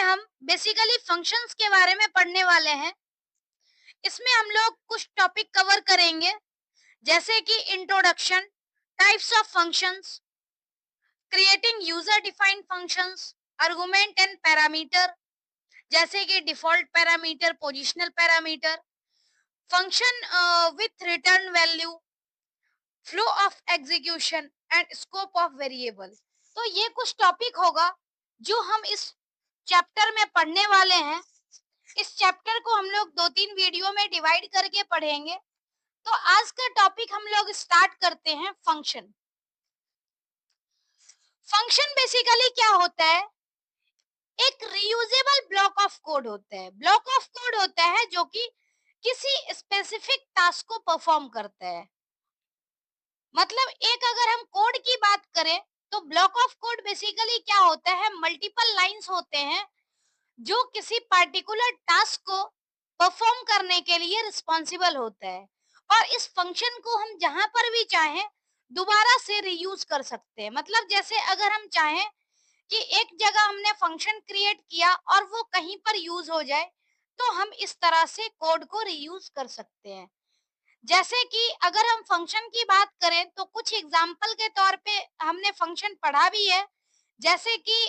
हम basically functions के बारे में पढ़ने वाले हैं। इसमें हम लोग कुछ टॉपिक कवर करेंगे, जैसे कि introduction, types of functions, creating user defined functions, argument and parameter, जैसे कि default parameter, positional parameter, function with return value, flow of execution and scope of variable. तो ये कुछ टॉपिक होगा जो हम इस चैप्टर में पढ़ने वाले हैं। इस चैप्टर को हम लोग 2-3 वीडियो में डिवाइड करके पढ़ेंगे। तो आज का टॉपिक हम लोग स्टार्ट करते हैं फंक्शन। फंक्शन बेसिकली क्या होता है? एक रीयूजेबल ब्लॉक ऑफ कोड होता है। ब्लॉक ऑफ कोड होता है जो कि किसी स्पेसिफिक टास्क को परफॉर्म करता है। मतलब एक अगर हम कोड की बात करें तो ब्लॉक ऑफ कोड बेसिकली क्या होता है? मल्टीपल लाइंस होते हैं जो किसी पार्टिकुलर टास्क को परफॉर्म करने के लिए रिस्पॉन्सिबल होता है, और इस फंक्शन को हम जहां पर भी चाहें दोबारा से रीयूज कर सकते हैं। मतलब जैसे अगर हम चाहें कि एक जगह हमने फंक्शन क्रिएट किया और वो कहीं पर यूज हो जाए, तो हम इस तरह से कोड को रीयूज कर सकते हैं। जैसे कि अगर हम फंक्शन की बात करें तो कुछ एग्जाम्पल के तौर पे हमने फंक्शन पढ़ा भी है, जैसे कि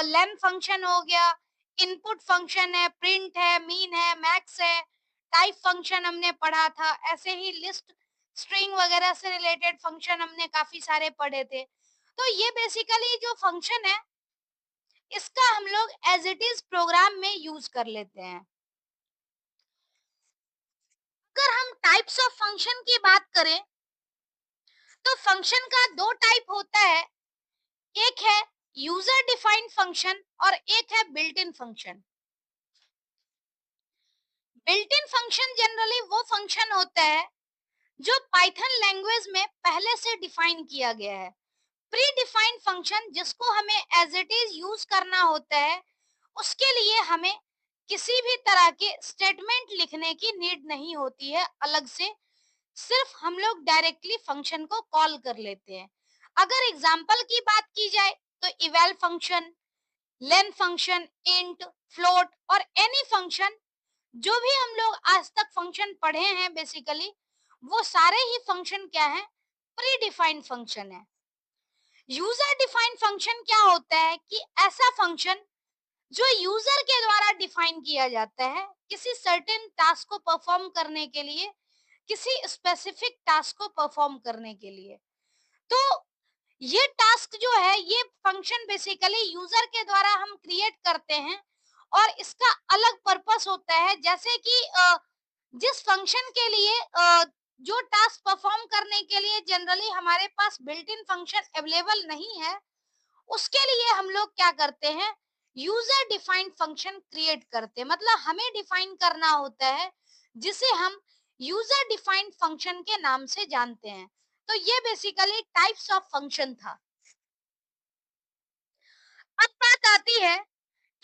लेन फंक्शन हो गया, इनपुट फंक्शन है, प्रिंट है, मीन है, मैक्स है, टाइप फंक्शन हमने पढ़ा था। ऐसे ही लिस्ट, स्ट्रिंग वगैरह से रिलेटेड फंक्शन हमने काफी सारे पढ़े थे। तो ये बेसिकली जो फंक्शन है, इसका हम लोग एज इट इज प्रोग्राम में यूज कर लेते हैं। अगर हम टाइप्स ऑफ फंक्शन की बात करें तो फंक्शन का दो टाइप होता है। एक है यूजर डिफाइंड फंक्शन और एक है built in function. Built in function generally वो फंक्शन होता है जो पाइथन लैंग्वेज में पहले से डिफाइन किया गया है। प्री डिफाइंड फंक्शन जिसको हमें एज इट इज यूज करना होता है, उसके लिए हमें किसी भी तरह के स्टेटमेंट लिखने की नीड नहीं होती है अलग से। सिर्फ हम लोग डायरेक्टली फंक्शन को कॉल कर लेते हैं। अगर एग्जाम्पल की बात की जाए तो eval function, len function, int, float और एनी फंक्शन, जो भी हम लोग आज तक फंक्शन पढ़े हैं बेसिकली, वो सारे ही फंक्शन क्या है? प्री डिफाइंड फंक्शन है। यूजर डिफाइंड फंक्शन क्या होता है कि ऐसा फंक्शन जो यूजर के द्वारा डिफाइन किया जाता है किसी सर्टेन टास्क को परफॉर्म करने के लिए, किसी स्पेसिफिक टास्क को परफॉर्म करने के लिए। तो ये टास्क जो है, ये फंक्शन बेसिकली यूजर के द्वारा हम क्रिएट करते हैं और इसका अलग पर्पस होता है। जैसे कि जिस फंक्शन के लिए जो टास्क परफॉर्म करने के लिए जनरली हमारे पास बिल्ट इन फंक्शन अवेलेबल नहीं है, उसके लिए हम लोग क्या करते हैं? यूजर डिफाइंड फंक्शन क्रिएट करते हैं। मतलब हमें डिफाइन करना होता है जिसे हम यूजर डिफाइंड फंक्शन के नाम से जानते हैं। तो ये बेसिकली टाइप्स ऑफ फंक्शन था। अब बात आती है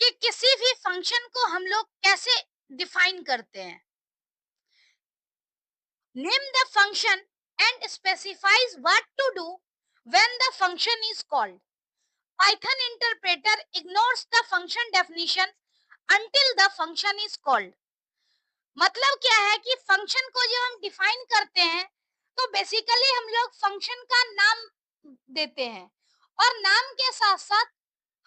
कि किसी भी फंक्शन को हम लोग कैसे डिफाइन करते हैं। Name the function and specifies what to do when the function is called. Python interpreter ignores the function definition until the function is called। मतलब क्या है कि फंक्शन को जब हम डिफाइन करते हैं तो बेसिकली हम लोग फंक्शन का नाम देते हैं, और नाम के साथ साथ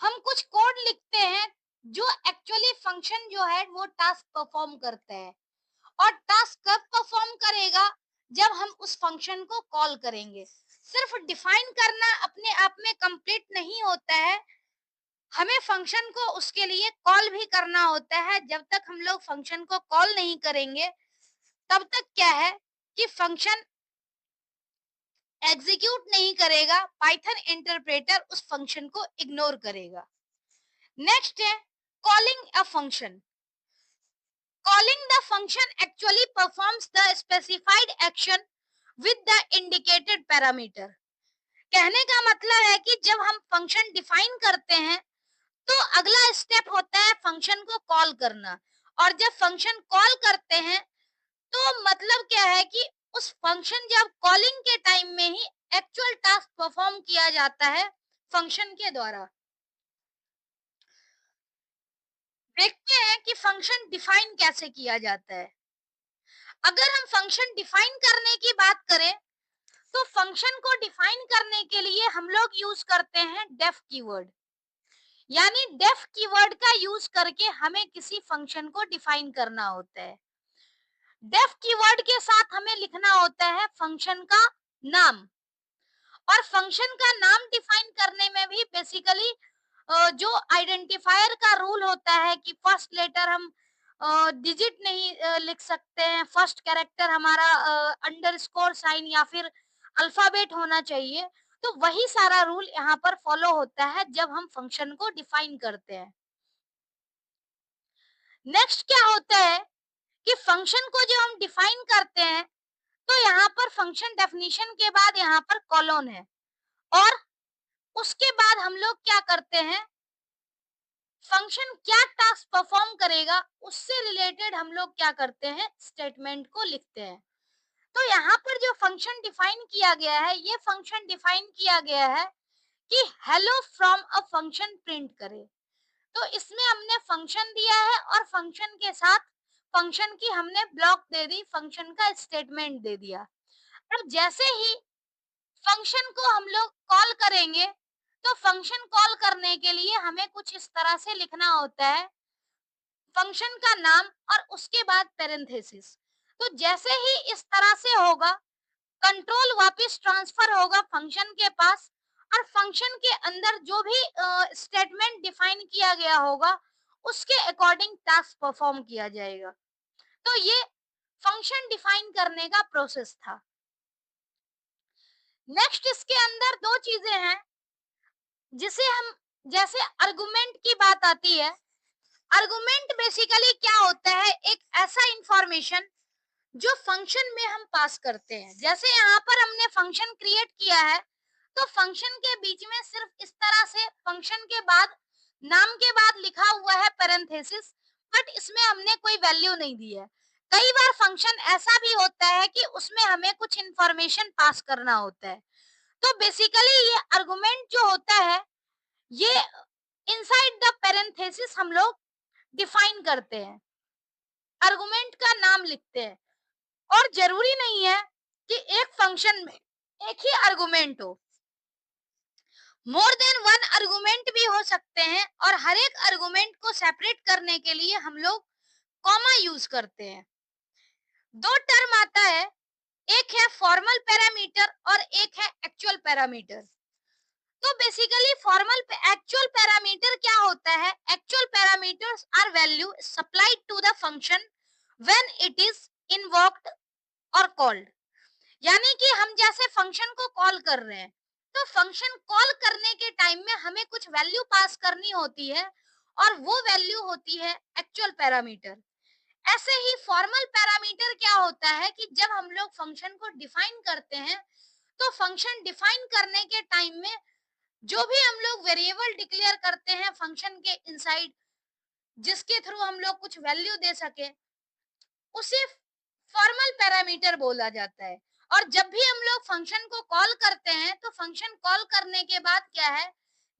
हम कुछ कोड लिखते हैं जो एक्चुअली फंक्शन जो है वो टास्क परफॉर्म करता है। और टास्क कब परफॉर्म करेगा? जब हम उस फंक्शन को कॉल करेंगे। सिर्फ डिफाइन करना अपने आप में कंप्लीट नहीं होता है, हमें फंक्शन को उसके लिए कॉल भी करना होता है। जब तक हम लोग फंक्शन को कॉल नहीं करेंगे तब तक क्या है कि फंक्शन एग्जीक्यूट नहीं करेगा, पाइथन इंटरप्रेटर उस फंक्शन को इग्नोर करेगा। नेक्स्ट है calling a function. Calling the function actually performs the specified action with the indicated parameter. कहने का मतलब है कि जब हम फंक्शन डिफाइन करते हैं तो अगला स्टेप होता है फंक्शन को कॉल करना। और जब फंक्शन कॉल करते हैं तो मतलब क्या है कि उस फंक्शन जब कॉलिंग के टाइम में ही एक्चुअल टास्क परफॉर्म किया जाता है फंक्शन के द्वारा। देखते हैं कि फंक्शन डिफाइन कैसे किया जाता है। अगर हम फंक्शन डिफाइन करने की बात करें, तो फंक्शन को डिफाइन करने के लिए हम लोग यूज करते हैं डेफ कीवर्ड। यानी डेफ कीवर्ड का यूज करके हमें किसी फंक्शन को डिफाइन करना होता है। डेफ कीवर्ड के साथ हमें लिखना होता है फंक्शन का नाम। और फंक्शन का नाम डिफाइन करने में भी बेसिकली जो आइडेंटिफायर का रूल होता है कि फर्स्ट लेटर हम डिजिट नहीं लिख सकते हैं, फर्स्ट कैरेक्टर हमारा अंडरस्कोर साइन या फिर अल्फाबेट होना चाहिए। तो वही सारा रूल यहाँ पर फॉलो होता है जब हम फंक्शन को डिफाइन करते हैं। नेक्स्ट क्या होता है कि फंक्शन को जब हम डिफाइन करते हैं, तो यहाँ पर फंक्शन डेफिनेशन के बाद यहाँ पर कॉलन है। और उसके बाद हम लोग क्या करते हैं, फंक्शन क्या टास्क परफॉर्म करेगा उससे रिलेटेड हम लोग क्या करते हैं, स्टेटमेंट को लिखते हैं। तो यहाँ पर जो फंक्शन डिफाइन किया गया है, ये फंक्शन डिफाइन किया गया है कि hello from a function print करे। तो इसमें हमने फंक्शन दिया है और फंक्शन के साथ फंक्शन की हमने ब्लॉक दे दी, फंक्शन का स्टेटमेंट दे दिया। अब जैसे ही फंक्शन को हम लोग कॉल करेंगे, तो फंक्शन कॉल करने के लिए हमें कुछ इस तरह से लिखना होता है, फंक्शन का नाम और उसके बाद पैरेंथेसिस। तो जैसे ही इस तरह से होगा, कंट्रोल वापस ट्रांसफर होगा फंक्शन के पास, और फंक्शन के अंदर जो भी स्टेटमेंट डिफाइन किया गया होगा उसके अकॉर्डिंग टास्क परफॉर्म किया जाएगा। तो ये फंक्शन डिफाइन करने का प्रोसेस था। नेक्स्ट इसके अंदर दो चीजें हैं जिसे हम, जैसे आर्गुमेंट की बात आती है। आर्गुमेंट बेसिकली क्या होता है, एक ऐसा इंफॉर्मेशन जो फंक्शन में हम पास करते हैं। जैसे यहाँ पर हमने फंक्शन क्रिएट किया है, तो फंक्शन के बीच में सिर्फ इस तरह से फंक्शन के बाद नाम के बाद लिखा हुआ है पैरेंथेसिस, बट इसमें हमने कोई वैल्यू नहीं दी है। कई बार फंक्शन ऐसा भी होता है कि उसमें हमें कुछ इंफॉर्मेशन पास करना होता है। तो बेसिकली ये आर्गुमेंट जो होता है, ये इनसाइड द पैरेंथेसिस हम लोग डिफाइन करते हैं, आर्गुमेंट का नाम लिखते हैं। और जरूरी नहीं है कि एक फंक्शन में एक ही आर्गुमेंट हो, मोर देन वन आर्गुमेंट भी हो सकते हैं। और हर एक आर्गुमेंट को सेपरेट करने के लिए हम लोग कॉमा यूज करते हैं। दो टर्म आता है, एक है फॉर्मल पैरामीटर और एक है एक्चुअल पैरामीटर। तो बेसिकली फॉर्मल एक्चुअल पैरामीटर क्या होता है, actual parameters are value supplied to the function when it is invoked और कॉल्ड। यानी कि हम जैसे फंक्शन को कॉल कर रहे हैं, तो फंक्शन कॉल करने के टाइम में हमें कुछ वैल्यू पास करनी होती है, और वो वैल्यू होती है एक्चुअल पैरामीटर। ऐसे ही फॉर्मल पैरामीटर क्या होता है कि जब हम लोग फंक्शन को डिफाइन करते हैं, तो फंक्शन डिफाइन करने के टाइम में जो भी हम लोग वेरिएबल डिक्लेयर करते हैं फंक्शन के इनसाइड, जिसके थ्रू हम लोग कुछ वैल्यू दे सके, उसे फॉर्मल पैरामीटर बोला जाता है। और जब भी हम लोग फंक्शन को कॉल करते हैं, तो फंक्शन कॉल करने के बाद क्या है,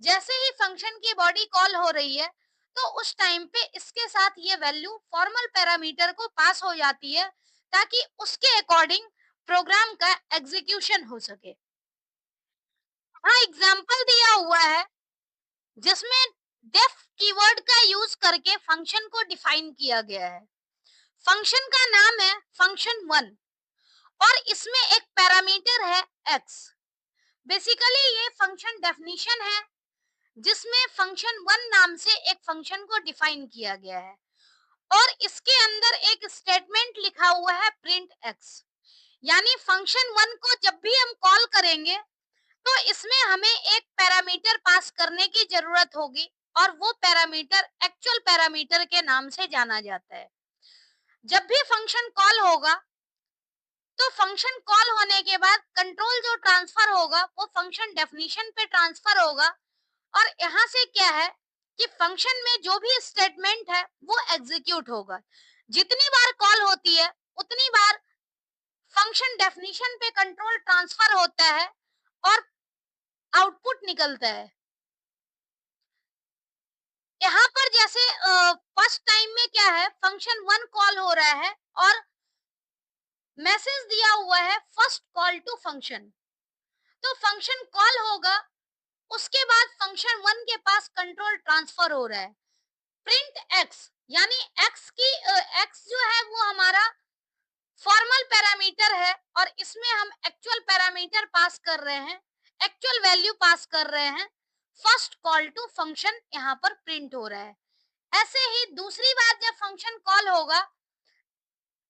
जैसे ही फंक्शन की बॉडी कॉल हो रही है, तो उस टाइम पे इसके साथ ये वैल्यू फॉर्मल पैरामीटर को पास हो जाती है, ताकि उसके अकॉर्डिंग प्रोग्राम का एग्जीक्यूशन हो सके। हाँ, एग्जाम्पल दिया हुआ है जिसमें डेफ कीवर्ड का यूज करके फंक्शन को डिफाइन किया गया है। फंक्शन का नाम है फंक्शन वन, और इसमें एक पैरामीटर है x। बेसिकली ये फंक्शन डेफिनेशन है जिसमें फंक्शन वन नाम से एक फंक्शन को डिफाइन किया गया है, और इसके अंदर एक स्टेटमेंट लिखा हुआ है प्रिंट x। यानी फंक्शन वन को जब भी हम कॉल करेंगे, तो इसमें हमें एक पैरामीटर पास करने की जरूरत होगी, और वो पैरामीटर एक्चुअल पैरामीटर के नाम से जाना जाता है। जब भी फंक्शन कॉल होगा, तो फंक्शन कॉल होने के बाद कंट्रोल जो ट्रांसफर होगा वो फंक्शन डेफिनेशन पे ट्रांसफर होगा। और यहाँ से क्या है कि फंक्शन में जो भी स्टेटमेंट है वो एग्जीक्यूट होगा। जितनी बार कॉल होती है उतनी बार फंक्शन डेफिनेशन पे कंट्रोल ट्रांसफर होता है और आउटपुट निकलता है। यहाँ पर जैसे फर्स्ट टाइम में क्या है, फंक्शन 1 कॉल हो रहा है और मैसेज दिया हुआ है फर्स्ट कॉल टू फंक्शन। तो फंक्शन कॉल होगा, उसके बाद फंक्शन 1 के पास कंट्रोल ट्रांसफर हो रहा है। प्रिंट एक्स, यानी एक्स की एक्स जो है वो हमारा फॉर्मल पैरामीटर है और इसमें हम एक्चुअल पैरामीटर पास कर रहे हैं, एक्चुअल वैल्यू पास कर रहे हैं। फर्स्ट कॉल टू फंक्शन यहाँ पर प्रिंट हो रहा है। ऐसे ही दूसरी बार जब फंक्शन कॉल होगा,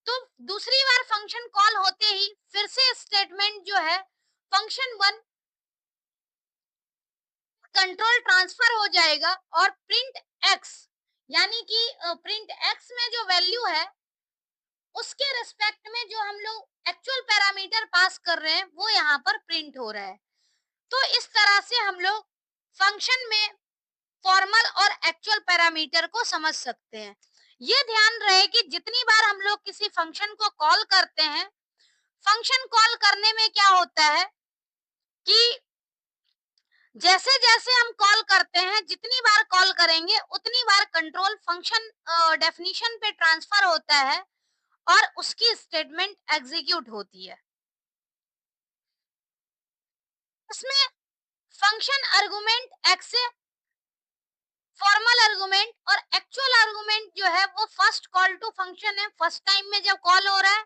तो दूसरी बार फंक्शन कॉल होते ही फिर से स्टेटमेंट जो है फंक्शन 1 कंट्रोल ट्रांसफर हो जाएगा और प्रिंट एक्स, यानी कि प्रिंट एक्स में जो वैल्यू है उसके रिस्पेक्ट में जो हम लोग एक्चुअल पैरामीटर पास कर रहे हैं वो यहाँ पर प्रिंट हो रहा है। तो इस तरह से हम लोग फंक्शन में फॉर्मल और एक्चुअल पैरामीटर को समझ सकते हैं। ये ध्यान रहे कि जितनी बार हम लोग किसी फंक्शन को कॉल करते हैं, फंक्शन कॉल करने में क्या होता है कि जैसे जैसे हम कॉल करते हैं, जितनी बार कॉल करेंगे उतनी बार कंट्रोल फंक्शन डेफिनेशन पे ट्रांसफर होता है और उसकी स्टेटमेंट एग्जीक्यूट होती है। इसमें फंक्शन आर्गुमेंट एक्स से फॉर्मल आर्गुमेंट और एक्चुअल आर्गुमेंट जो है वो फर्स्ट कॉल टू फंक्शन है, फर्स्ट टाइम में जब कॉल हो रहा है,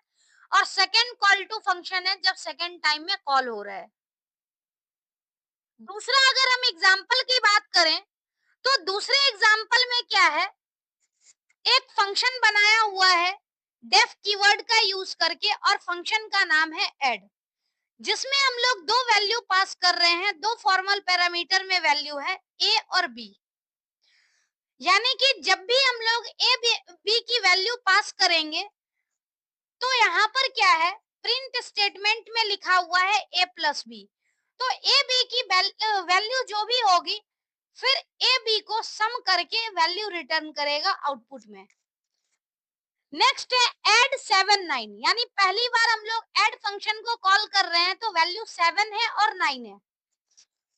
और सेकंड कॉल टू फंक्शन है जब सेकंड टाइम में कॉल हो रहा है। दूसरा अगर हम एग्जांपल की बात करें, तो दूसरे एग्जांपल में क्या है, एक फंक्शन बनाया हुआ है डेफ कीवर्ड का यूज करके और फंक्शन का नाम है ऐड, जिसमें हम लोग दो वैल्यू पास कर रहे हैं, दो फॉर्मल पैरामीटर में वैल्यू है ए और बी। यानी कि जब भी हम लोग ए बी की वैल्यू पास करेंगे, तो यहाँ पर क्या है, प्रिंट स्टेटमेंट में लिखा हुआ है ए प्लस बी। तो ए बी की वैल्यू जो भी होगी, फिर ए बी को सम करके वैल्यू रिटर्न करेगा आउटपुट में। नेक्स्ट है ऐड 7 9, यानी पहली बार हम लोग ऐड फंक्शन को कॉल कर रहे हैं तो वैल्यू 7 है और 9 है।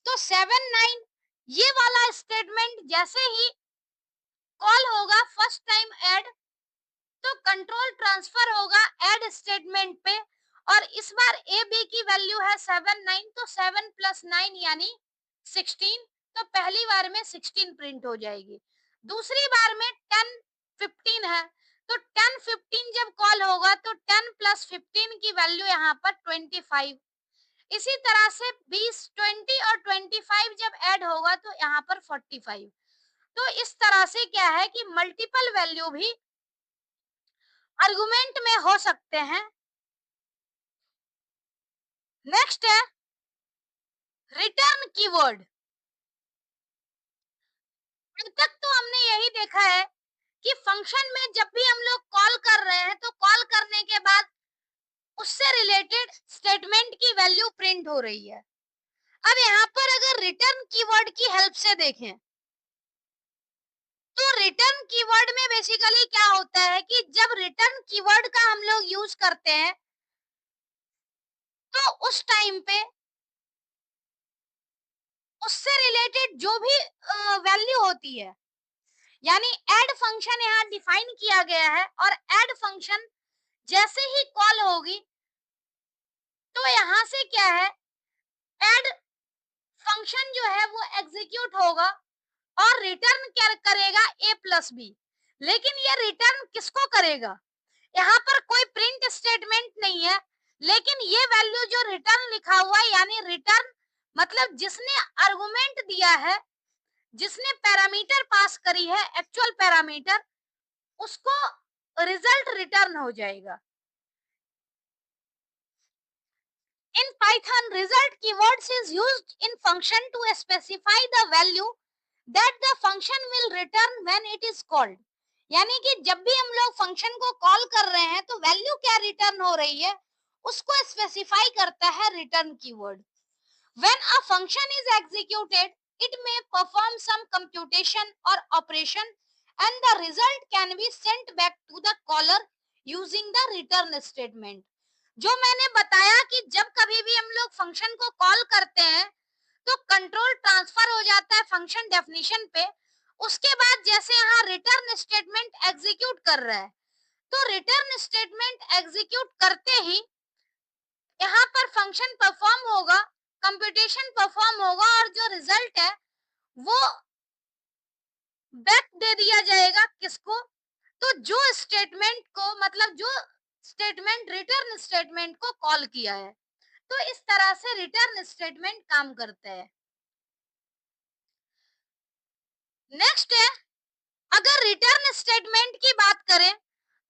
तो 7 9 ये वाला स्टेटमेंट जैसे ही कॉल होगा फर्स्ट टाइम ऐड, तो कंट्रोल ट्रांसफर होगा ऐड स्टेटमेंट पे, और इस बार ए बी की वैल्यू है 7 9, तो 7 प्लस 9 यानी 16। तो पहली बार में 16 प्रिंट हो जाएगी। दूसरी बार में 10 15 है, तो 10 15 जब कॉल होगा तो 10 प्लस 15 की वैल्यू यहाँ पर 25। इसी तरह से 20 20 और 25 जब ऐड होगा तो यहाँ पर 45। तो इस तरह से क्या है कि मल्टीपल वैल्यू भी आर्गुमेंट में हो सकते हैं। नेक्स्ट है रिटर्न कीवर्ड। अब तक तो हमने यही देखा है कि फंक्शन में जब भी हम लोग कॉल कर रहे हैं तो कॉल करने के बाद उससे रिलेटेड स्टेटमेंट की वैल्यू प्रिंट हो रही है। अब यहाँ पर अगर रिटर्न कीवर्ड की हेल्प से देखें, तो रिटर्न कीवर्ड में बेसिकली क्या होता है कि जब रिटर्न कीवर्ड का हम लोग यूज करते हैं, तो उस टाइम पे उससे रिलेटेड जो भी वैल्यू होती है, यानी ऐड फंक्शन यहाँ डिफाइन किया गया है, और ऐड फंक्शन जैसे ही कॉल होगी तो यहाँ से क्या है, ऐड फंक्शन जो है वो एग्जीक्यूट होगा और रिटर्न क्या करेगा, ए प्लस बी। लेकिन ये रिटर्न किसको करेगा, यहाँ पर कोई प्रिंट स्टेटमेंट नहीं है, लेकिन ये वैल्यू जो रिटर्न लिखा हुआ है, यानी रिटर्न मतलब जिसने आर्गुमेंट दिया है, जिसने पैरामीटर पास करी है एक्चुअल पैरामीटर, उसको रिजल्ट रिटर्न हो जाएगा। In Python, result keywords is used in function to specify the value that the function will return when it is called। यानी कि जब भी हम लोग फंक्शन को कॉल कर रहे हैं तो वैल्यू क्या रिटर्न हो रही है उसको स्पेसिफाई करता है return keyword. When a function is executed, it may perform some computation or operation and the result can be sent back to the caller using the return statement। जो मैंने बताया कि जब कभी भी हम लोग फंक्शन को कॉल करते हैं तो कंट्रोल ट्रांसफर हो जाता है फंक्शन डेफिनेशन पे, उसके बाद जैसे यहाँ रिटर्न स्टेटमेंट एग्जीक्यूट कर रहा है, तो रिटर्न स्टेटमेंट एग्जीक्यूट करते ही यहाँ पर फंक्शन परफॉर्म होगा, कंप्यूटेशन परफॉर्म होगा और जो रिजल्ट है वो बैक दे दिया जाएगा किसको, तो जो स्टेटमेंट को, मतलब जो स्टेटमेंट रिटर्न स्टेटमेंट को कॉल किया है। तो इस तरह से रिटर्न स्टेटमेंट काम करता है। नेक्स्ट है, अगर रिटर्न स्टेटमेंट की बात करें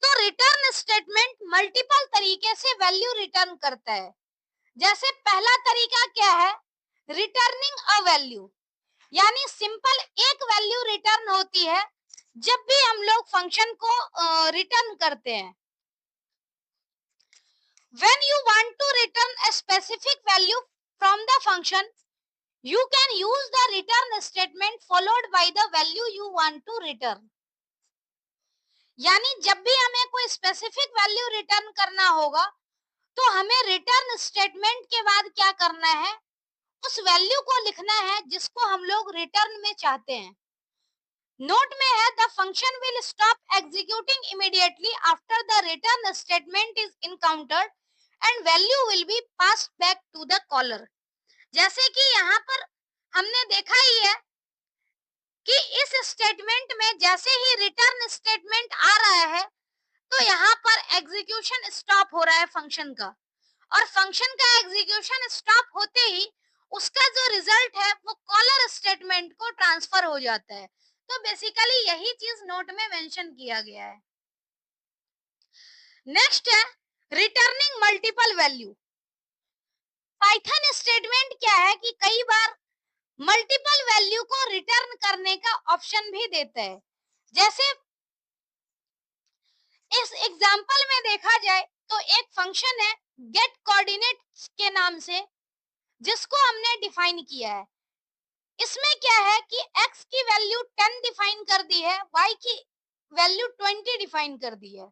तो रिटर्न स्टेटमेंट मल्टीपल तरीके से वैल्यू रिटर्न करता है। जैसे पहला तरीका क्या है, रिटर्निंग अ वैल्यू, यानी सिंपल एक वैल्यू रिटर्न होती है जब भी हम लोग फंक्शन को रिटर्न करते हैं। When you want to return a specific value from the function, you can use the return statement followed by the value you want to return. यानी जब भी हमें कोई स्पेसिफिक वैल्यू रिटर्न करना होगा तो हमें रिटर्न स्टेटमेंट के बाद क्या करना है, उस वैल्यू को लिखना है जिसको हम लोग रिटर्न में चाहते हैं। नोट में है, the function will stop executing immediately after the return statement is encountered and value will be passed back to the caller. जैसे कि यहाँ पर हमने देखा ही है कि इस स्टेटमेंट में जैसे ही रिटर्न स्टेटमेंट आ रहा है तो यहाँ पर एग्जीक्यूशन स्टॉप हो रहा है फंक्शन का, और फंक्शन का एग्जीक्यूशन स्टॉप होते ही उसका जो रिजल्ट है वो कॉलर स्टेटमेंट को ट्रांसफर हो जाता है। तो बेसिकली यही चीज नोट में मेंशन किया गया है। नेक्स्ट है returning multiple value. Python statement क्या है कि कई बार मल्टीपल वैल्यू को रिटर्न करने का ऑप्शन भी देता है। जैसे इस एग्जांपल में देखा जाए तो एक फंक्शन है गेट कोऑर्डिनेट्स के नाम से, जिसको हमने डिफाइन किया है। इसमें क्या है कि x की वैल्यू 10 डिफाइन कर दी है, y की वैल्यू 20 डिफाइन कर दी है।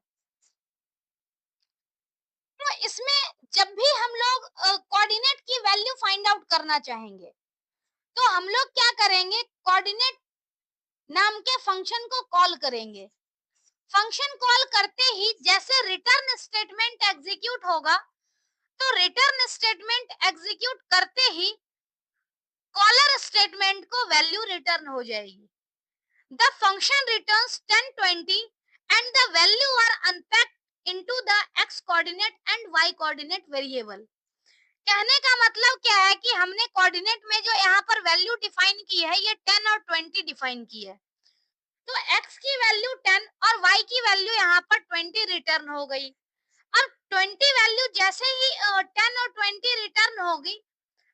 तो इसमें जब भी हम लोग कोऑर्डिनेट की वैल्यू फाइंड आउट करना चाहेंगे तो हम लोग क्या करेंगे, कोऑर्डिनेट नाम के फंक्शन को कॉल करेंगे। फंक्शन कॉल करते ही जैसे रिटर्न स्टेटमेंट एग्जीक्यूट होगा, तो रिटर्न स्टेटमेंट एग्जीक्यूट करते ही कॉलर स्टेटमेंट को वैल्यू रिटर्न हो जाएगी। The function returns 10, 20 and the value are unpacked into the x coordinate एंड y कोऑर्डिनेट वेरिएबल। कहने का मतलब क्या है कि हमने कोऑर्डिनेट में जो यहाँ पर वैल्यू डिफाइन की है ये 10 और 20 डिफाइन की है। तो x की वैल्यू 10 और y की वैल्यू यहाँ पर 20 रिटर्न हो गई। अब 20 वैल्यू जैसे ही 10 और 20 रिटर्न होगी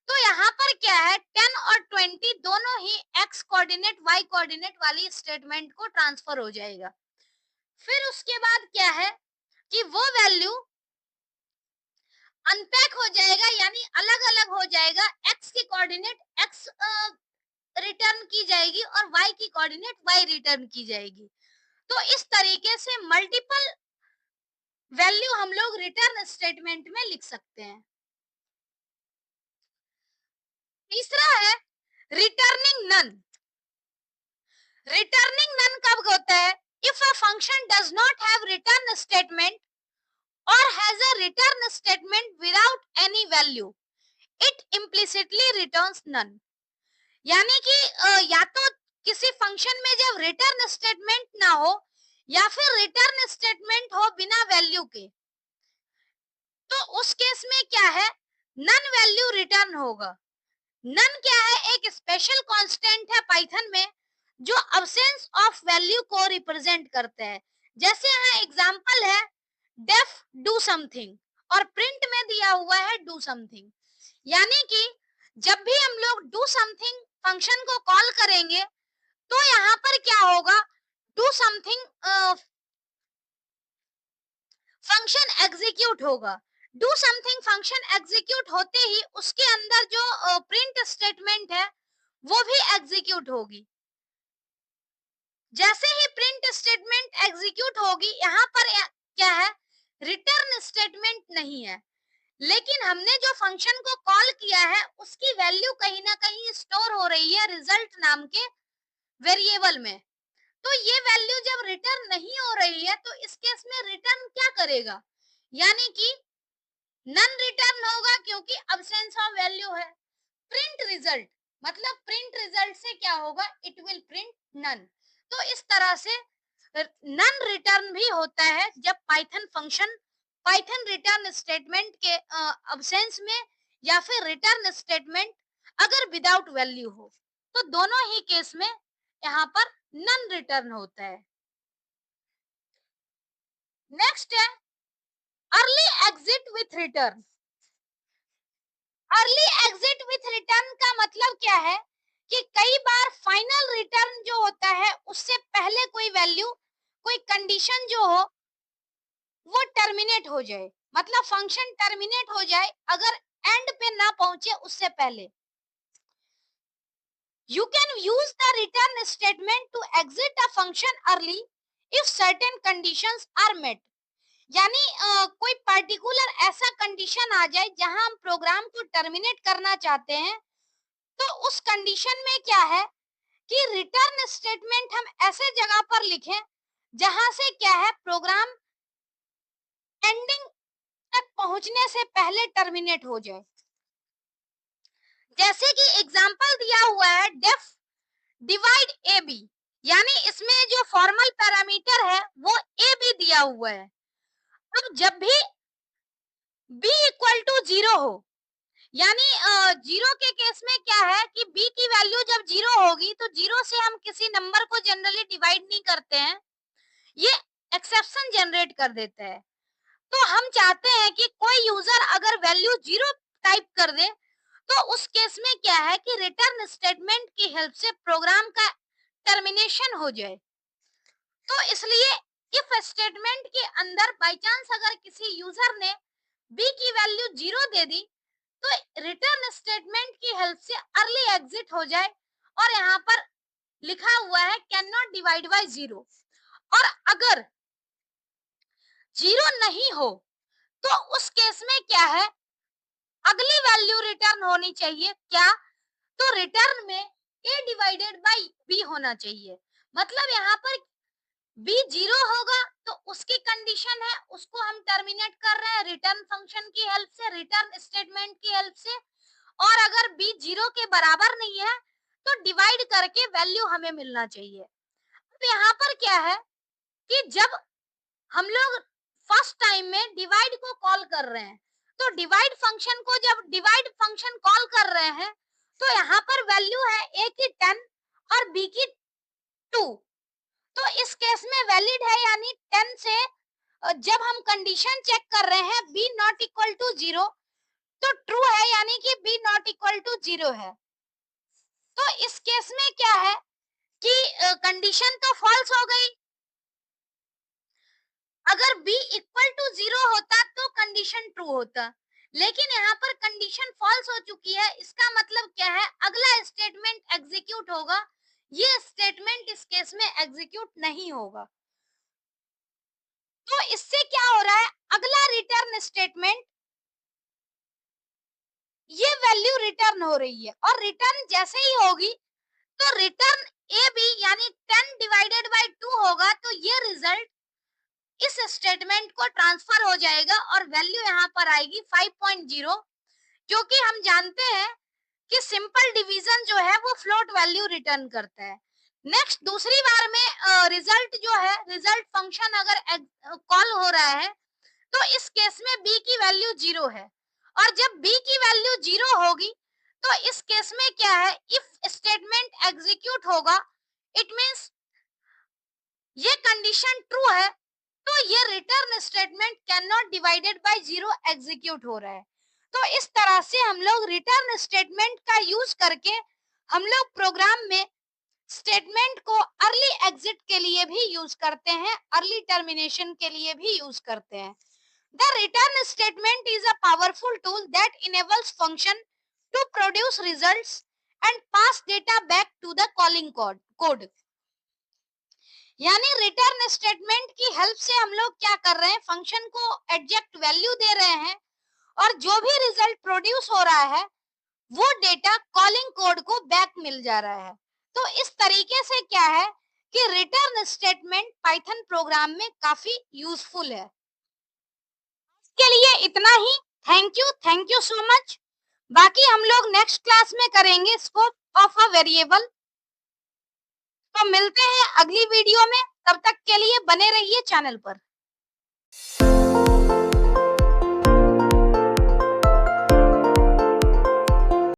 तो यहाँ पर क्या है, 10 और 20 दोनों ही x कोऑर्डिनेट y कोऑर्डिनेट वाली स्टेटमेंट को ट्रांसफर हो जाएगा। फिर उसके बाद क्या है कि वो वैल्यू अनपैक हो जाएगा, यानी अलग अलग हो जाएगा। x की कोऑर्डिनेट x रिटर्न की जाएगी और y की कोऑर्डिनेट y रिटर्न की जाएगी। तो इस तरीके से मल्टीपल वैल्यू हम लोग रिटर्न स्टेटमेंट में लिख सकते हैं। तीसरा है रिटर्निंग नन। रिटर्निंग नन कब होता है, if a function does not have return statement or has a return statement without any value, it implicitly returns none। यानी कि या तो किसी फंक्शन में जब रिटर्न स्टेटमेंट ना हो या फिर रिटर्न स्टेटमेंट हो बिना वैल्यू के, तो उस केस में क्या है, नन वैल्यू रिटर्न होगा। नन क्या है, एक स्पेशल कांस्टेंट है पाइथन में जो अब्सेंस ऑफ वैल्यू को रिप्रेजेंट करता है। जैसे यहाँ एग्जांपल है डेफ डू समथिंग और प्रिंट में दिया हुआ है डू समथिंग, यानी कि जब भी हम लोग डू समथिंग फंक्शन को कॉल करेंगे तो यहाँ पर क्या होगा, डू समथिंग फंक्शन एग्जीक्यूट होगा। डू समथिंग फंक्शन एग्जीक्यूट होते ही उसके अंदर जो प्रिंट स्टेटमेंट है वो भी एग्जीक्यूट होगी। जैसे ही प्रिंट स्टेटमेंट एग्जीक्यूट होगी, यहाँ पर क्या है, रिटर्न स्टेटमेंट नहीं है, लेकिन हमने जो फंक्शन को कॉल किया है उसकी वैल्यू कहीं ना कहीं स्टोर हो रही है रिजल्ट नाम के वेरिएबल में। तो ये वैल्यू जब रिटर्न नहीं हो रही है तो इस केस में रिटर्न क्या करेगा, यानी कि नन रिटर्न होगा क्योंकि अब्सेंस ऑफ वैल्यू है। प्रिंट रिजल्ट, मतलब प्रिंट रिजल्ट से क्या होगा, इट विल प्रिंट नन। तो इस तरह से नन रिटर्न भी होता है जब Python function Python return statement के अब्सेंस में, या फिर रिटर्न स्टेटमेंट अगर विदाउट वैल्यू हो, तो दोनों ही केस में यहाँ पर नन रिटर्न होता है। नेक्स्ट है early exit with return. Early exit with return का मतलब क्या है कि कई बार फाइनल रिटर्न जो होता है उससे पहले कोई वैल्यू, कोई कंडीशन जो हो वो टर्मिनेट हो जाए, मतलब फंक्शन टर्मिनेट हो जाए अगर एंड पे ना पहुंचे उससे पहले। You can use the return statement to exit a function early if certain conditions are met. यानी कोई पर्टिकुलर ऐसा कंडीशन आ जाए जहां हम प्रोग्राम को टर्मिनेट करना चाहते हैं, तो उस कंडीशन में क्या है कि रिटर्न स्टेटमेंट हम ऐसे जगह पर लिखें जहां से क्या है प्रोग्राम एंडिंग तक पहुंचने से पहले टर्मिनेट हो जाए। जैसे कि एग्जांपल दिया हुआ है डेफ डिवाइड ए बी, यानी इसमें जो फॉर्मल पैरामीटर है वो ए बी दिया हुआ है। अब जब भी बी इक्वल टू जीरो हो, यानी जीरो के केस में क्या है कि बी की वैल्यू जब जीरो होगी तो जीरो से हम किसी नंबर को जनरली डिवाइड नहीं करते हैं, ये एक्सेप्शन जनरेट कर देता है। तो हम चाहते हैं कि कोई यूजर अगर वैल्यू जीरो टाइप कर दे तो उस केस में क्या है कि रिटर्न स्टेटमेंट की हेल्प से प्रोग्राम का टर्मिनेशन हो जाए। तो इसलिए इफ स्टेटमेंट के अंदर बाय चांस अगर किसी यूजर ने बी की वैल्यू जीरो दे दी तो रिटर्न स्टेटमेंट की हेल्प से अर्ली एग्जिट हो जाए, और यहाँ पर लिखा हुआ है can not divide by zero. और अगर जीरो नहीं हो तो उस केस में क्या है, अगली वैल्यू रिटर्न होनी चाहिए क्या, तो रिटर्न में a डिवाइडेड बाई b होना चाहिए। मतलब यहाँ पर b जीरो होगा तो उसकी कंडीशन है उसको हम टर्मिनेट कर रहे हैं रिटर्न फंक्शन की हेल्प से, रिटर्न स्टेटमेंट की हेल्प से। और अगर b जीरो के बराबर नहीं है तो डिवाइड करके वैल्यू हमें मिलना चाहिए। अब यहाँ पर क्या है कि जब हम लोग फर्स्ट टाइम में डिवाइड को कॉल कर रहे हैं, तो डिवाइड फंक्शन को जब डिवाइड फंक्शन कॉल कर रहे हैं तो यहाँ पर वैल्यू है a की 10 और b की 2। तो इस केस में वैलिड है, यानी 10 से जब हम कंडीशन चेक कर रहे हैं b not equal to zero तो ट्रू है, यानी कि b not equal to zero है। तो इस केस में क्या है कि कंडीशन तो फॉल्स हो गई। अगर b इक्वल टू जीरो होता तो कंडीशन ट्रू होता, लेकिन यहाँ पर कंडीशन फॉल्स हो चुकी है। इसका मतलब क्या है, अगला स्टेटमेंट एग्जीक्यूट होगा, ये स्टेटमेंट इस केस में एग्जीक्यूट नहीं होगा। तो इससे क्या हो रहा है, अगला रिटर्न स्टेटमेंट ये वैल्यू रिटर्न हो रही है, और रिटर्न जैसे ही होगी तो रिटर्न ए बी यानी 10 डिवाइडेड बाय 2 होगा, तो ये रिजल्ट इस स्टेटमेंट को ट्रांसफर हो जाएगा और वैल्यू यहाँ पर आएगी 5.0, क्योंकि हम जानते हैं कि सिंपल डिवीजन जो है वो फ्लोट वैल्यू रिटर्न करता है। नेक्स्ट दूसरी बार में रिजल्ट जो है, रिजल्ट फंक्शन अगर कॉल हो रहा है तो इस केस में b की वैल्यू जीरो है, और जब b की वैल्यू जीरो होगी तो इस केस में क्या है, इफ स्टेटमेंट एग्जीक्यूट होगा, इट मींस ये कंडीशन ट्रू है तो ये return statement can not divided by zero execute हो रहा है। तो इस तरह से हम लोग रिटर्न स्टेटमेंट का यूज करके हम लोग प्रोग्राम में स्टेटमेंट को अर्ली एग्जिट के लिए भी यूज करते हैं, अर्ली टर्मिनेशन के लिए भी यूज करते हैं। The return statement is a powerful tool that enables function to produce results and pass data back to the calling code. यानी रिटर्न स्टेटमेंट की हेल्प से हम लोग क्या कर रहे हैं, फंक्शन को एडजेक्ट वैल्यू दे रहे हैं, और जो भी रिजल्ट प्रोड्यूस हो रहा है वो डेटा कॉलिंग कोड को बैक मिल जा रहा है। तो इस तरीके से क्या है कि रिटर्न स्टेटमेंट पाइथन प्रोग्राम में काफी यूजफुल है। इसके लिए इतना ही। Thank you so much. बाकी हम लोग नेक्स्ट क्लास में करेंगे स्कोप ऑफ अ वेरिएबल। तो मिलते हैं अगली वीडियो में, तब तक के लिए बने रहिए चैनल पर।